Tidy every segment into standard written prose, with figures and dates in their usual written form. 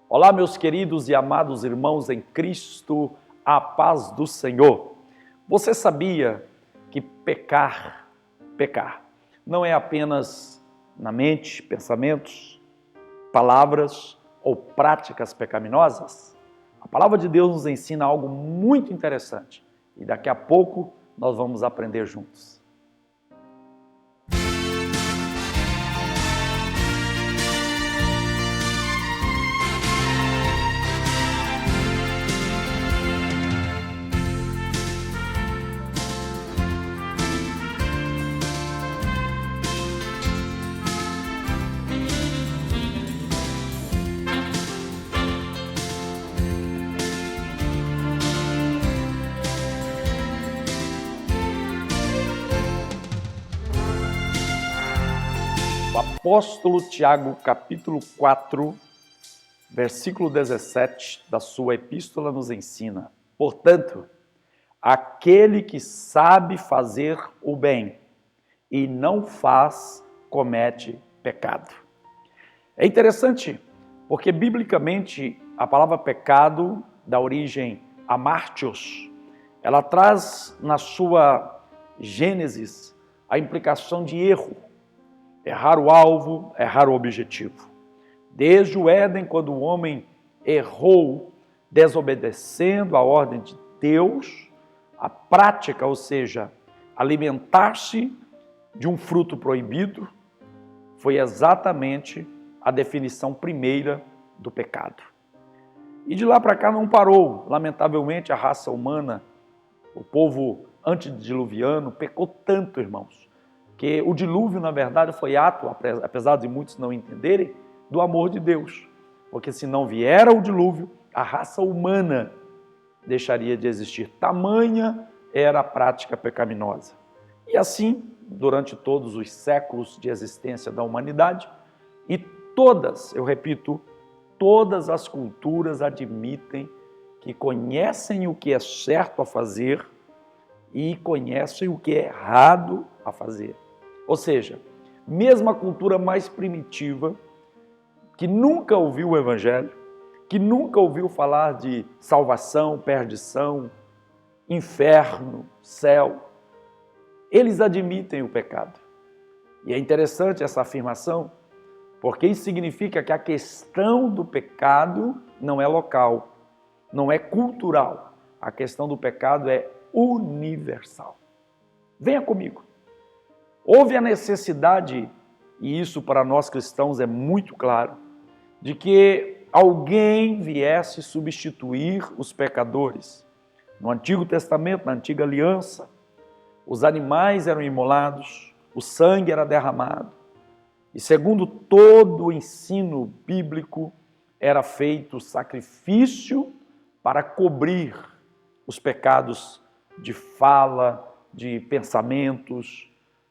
Olá, meus queridos e amados irmãos em Cristo, a paz do Senhor. Você sabia que pecar, não é apenas na mente, pensamentos, palavras ou práticas pecaminosas? A palavra de Deus nos ensina algo muito interessante e daqui a pouco nós vamos aprender juntos. O apóstolo Tiago, capítulo 4, versículo 17 da sua epístola nos ensina: portanto, aquele que sabe fazer o bem e não faz, comete pecado. É interessante, porque biblicamente a palavra pecado dá origem a mártios. Ela traz na sua gênesis a implicação de erro. Errar o alvo, errar o objetivo. Desde o Éden, quando o homem errou, desobedecendo a ordem de Deus, a prática, ou seja, alimentar-se de um fruto proibido, foi exatamente a definição primeira do pecado. E de lá para cá não parou. Lamentavelmente, a raça humana, o povo antediluviano, pecou tanto, irmãos, que o dilúvio, na verdade, foi ato, apesar de muitos não entenderem, do amor de Deus. Porque se não viera o dilúvio, a raça humana deixaria de existir. Tamanha era a prática pecaminosa. E assim, durante todos os séculos de existência da humanidade, e todas, eu repito, todas as culturas admitem que conhecem o que é certo a fazer e conhecem o que é errado a fazer. Ou seja, mesmo a cultura mais primitiva, que nunca ouviu o Evangelho, que nunca ouviu falar de salvação, perdição, inferno, céu, eles admitem o pecado. E é interessante essa afirmação, porque isso significa que a questão do pecado não é local, não é cultural. A questão do pecado é universal. Venha comigo. Houve a necessidade, e isso para nós cristãos é muito claro, de que alguém viesse substituir os pecadores. No Antigo Testamento, na Antiga Aliança, os animais eram imolados, o sangue era derramado, e segundo todo o ensino bíblico, era feito sacrifício para cobrir os pecados de fala, de pensamentos,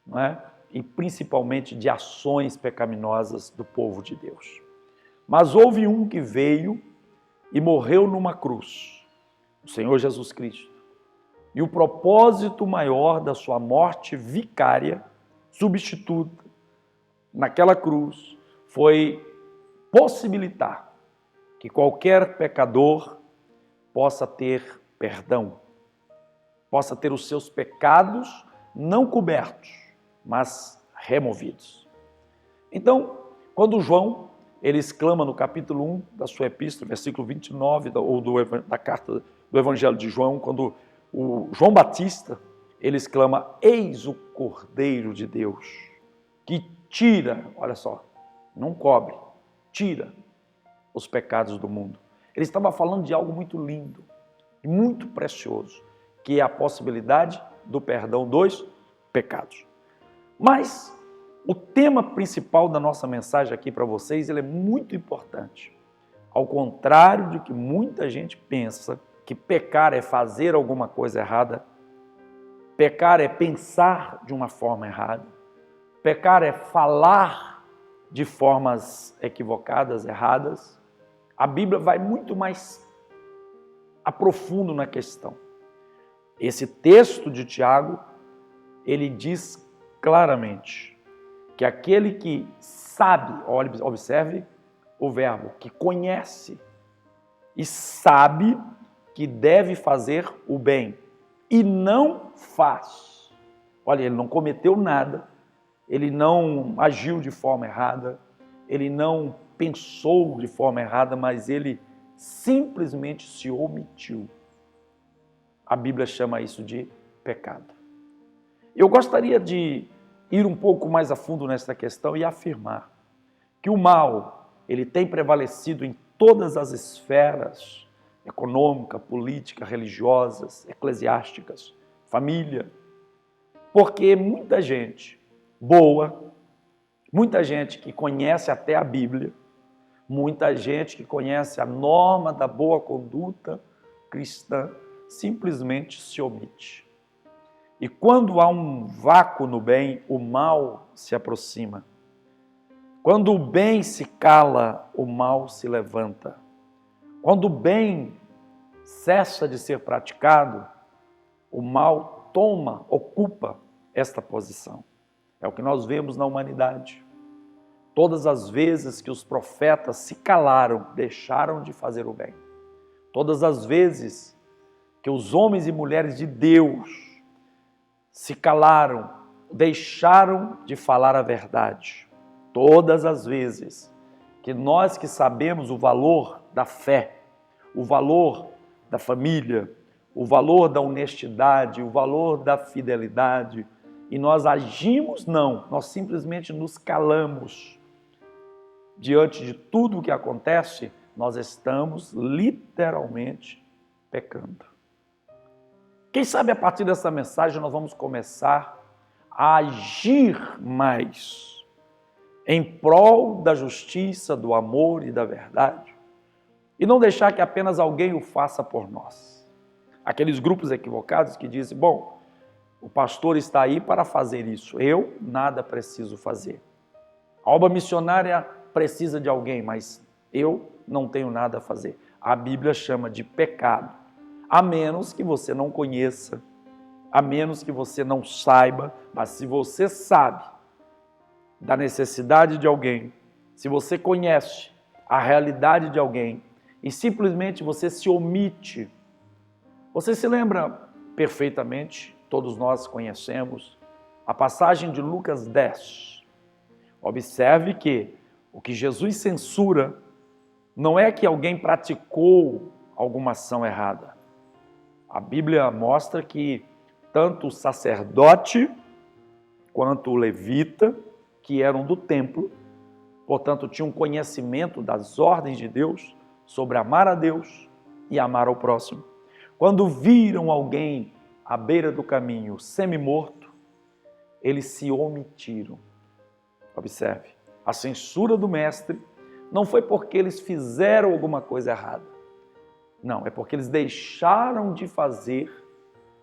não é? E principalmente de ações pecaminosas do povo de Deus. Mas houve um que veio e morreu numa cruz, o Senhor Jesus Cristo. E o propósito maior da sua morte vicária, substituta, naquela cruz, foi possibilitar que qualquer pecador possa ter perdão, possa ter os seus pecados não cobertos, mas removidos. Então, quando João, ele exclama no capítulo 1 da sua epístola, versículo 29, da carta do Evangelho de João, quando o João Batista, ele exclama: eis o Cordeiro de Deus, que tira, olha só, não cobre, tira os pecados do mundo. Ele estava falando de algo muito lindo e muito precioso, que é a possibilidade do perdão dos pecados. Mas o tema principal da nossa mensagem aqui para vocês, ele é muito importante. Ao contrário de que muita gente pensa que pecar é fazer alguma coisa errada, pecar é pensar de uma forma errada, pecar é falar de formas equivocadas, erradas, a Bíblia vai muito mais a profundo na questão. Esse texto de Tiago, ele diz claramente que aquele que sabe, observe o verbo, que conhece e sabe que deve fazer o bem e não faz. Olha, ele não cometeu nada, ele não agiu de forma errada, ele não pensou de forma errada, mas ele simplesmente se omitiu. A Bíblia chama isso de pecado. Eu gostaria de ir um pouco mais a fundo nessa questão e afirmar que o mal, ele tem prevalecido em todas as esferas, econômica, política, religiosas, eclesiásticas, família, porque muita gente boa, muita gente que conhece até a Bíblia, muita gente que conhece a norma da boa conduta cristã, simplesmente se omite. E quando há um vácuo no bem, o mal se aproxima. Quando o bem se cala, o mal se levanta. Quando o bem cessa de ser praticado, o mal ocupa esta posição. É o que nós vemos na humanidade. Todas as vezes que os profetas se calaram, deixaram de fazer o bem. Todas as vezes que os homens e mulheres de Deus se calaram, deixaram de falar a verdade. Todas as vezes que nós que sabemos o valor da fé, o valor da família, o valor da honestidade, o valor da fidelidade, e nós agimos, não, nós simplesmente nos calamos. Diante de tudo o que acontece, nós estamos literalmente pecando. Quem sabe a partir dessa mensagem nós vamos começar a agir mais em prol da justiça, do amor e da verdade, e não deixar que apenas alguém o faça por nós. Aqueles grupos equivocados que dizem, bom, o pastor está aí para fazer isso, eu nada preciso fazer. A obra missionária precisa de alguém, mas eu não tenho nada a fazer. A Bíblia chama de pecado, a menos que você não conheça, a menos que você não saiba, mas se você sabe da necessidade de alguém, se você conhece a realidade de alguém e simplesmente você se omite, você se lembra perfeitamente, todos nós conhecemos, a passagem de Lucas 10. Observe que o que Jesus censura não é que alguém praticou alguma ação errada. A Bíblia mostra que tanto o sacerdote quanto o levita, que eram do templo, portanto tinham conhecimento das ordens de Deus sobre amar a Deus e amar ao próximo. Quando viram alguém à beira do caminho semi-morto, eles se omitiram. Observe, a censura do mestre não foi porque eles fizeram alguma coisa errada. Não, é porque eles deixaram de fazer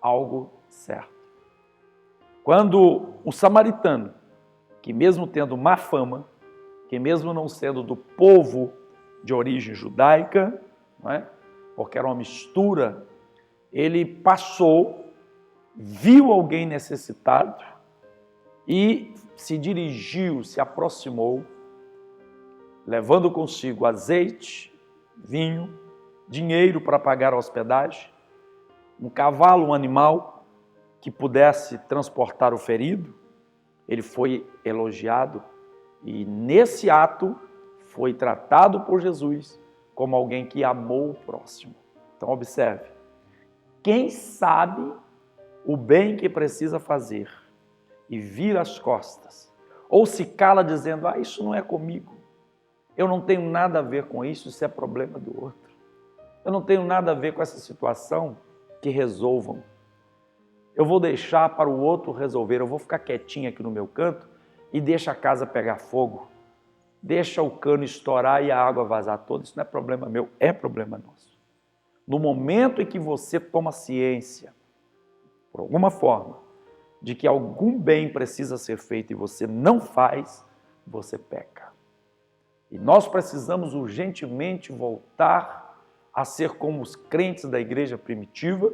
algo certo. Quando o samaritano, que mesmo tendo má fama, que mesmo não sendo do povo de origem judaica, não é? Porque era uma mistura, ele passou, viu alguém necessitado e se dirigiu, se aproximou, levando consigo azeite, vinho, dinheiro para pagar a hospedagem, um cavalo, um animal que pudesse transportar o ferido. Ele foi elogiado e nesse ato foi tratado por Jesus como alguém que amou o próximo. Então observe, quem sabe o bem que precisa fazer e vira as costas, ou se cala dizendo, isso não é comigo, eu não tenho nada a ver com isso, isso é problema do outro. Eu não tenho nada a ver com essa situação, que resolvam. Eu vou deixar para o outro resolver, eu vou ficar quietinho aqui no meu canto e deixa a casa pegar fogo, deixa o cano estourar e a água vazar toda, isso não é problema meu, é problema nosso. No momento em que você toma ciência, por alguma forma, de que algum bem precisa ser feito e você não faz, você peca. E nós precisamos urgentemente voltar a ser como os crentes da igreja primitiva,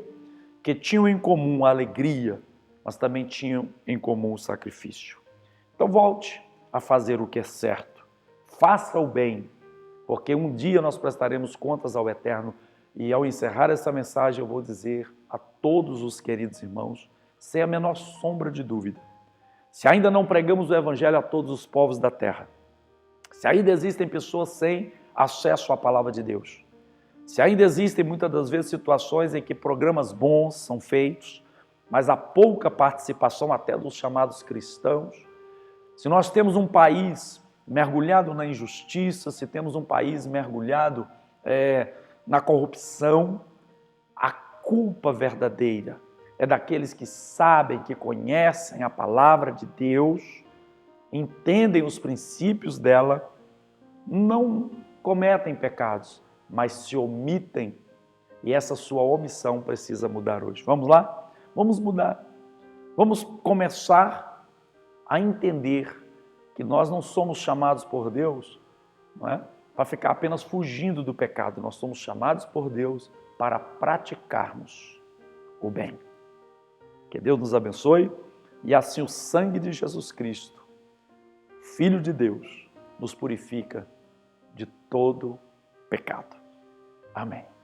que tinham em comum a alegria, mas também tinham em comum o sacrifício. Então volte a fazer o que é certo, faça o bem, porque um dia nós prestaremos contas ao Eterno. E ao encerrar essa mensagem, eu vou dizer a todos os queridos irmãos, sem a menor sombra de dúvida, se ainda não pregamos o Evangelho a todos os povos da terra, se ainda existem pessoas sem acesso à palavra de Deus, se ainda existem muitas das vezes situações em que programas bons são feitos, mas há pouca participação até dos chamados cristãos, se nós temos um país mergulhado na injustiça, se temos um país mergulhado na corrupção, a culpa verdadeira é daqueles que sabem, que conhecem a palavra de Deus, entendem os princípios dela, não cometem pecados, mas se omitem, e essa sua omissão precisa mudar hoje. Vamos lá? Vamos mudar. Vamos começar a entender que nós não somos chamados por Deus, não é, para ficar apenas fugindo do pecado. Nós somos chamados por Deus para praticarmos o bem. Que Deus nos abençoe e assim o sangue de Jesus Cristo, Filho de Deus, nos purifica de todo pecado. Amém.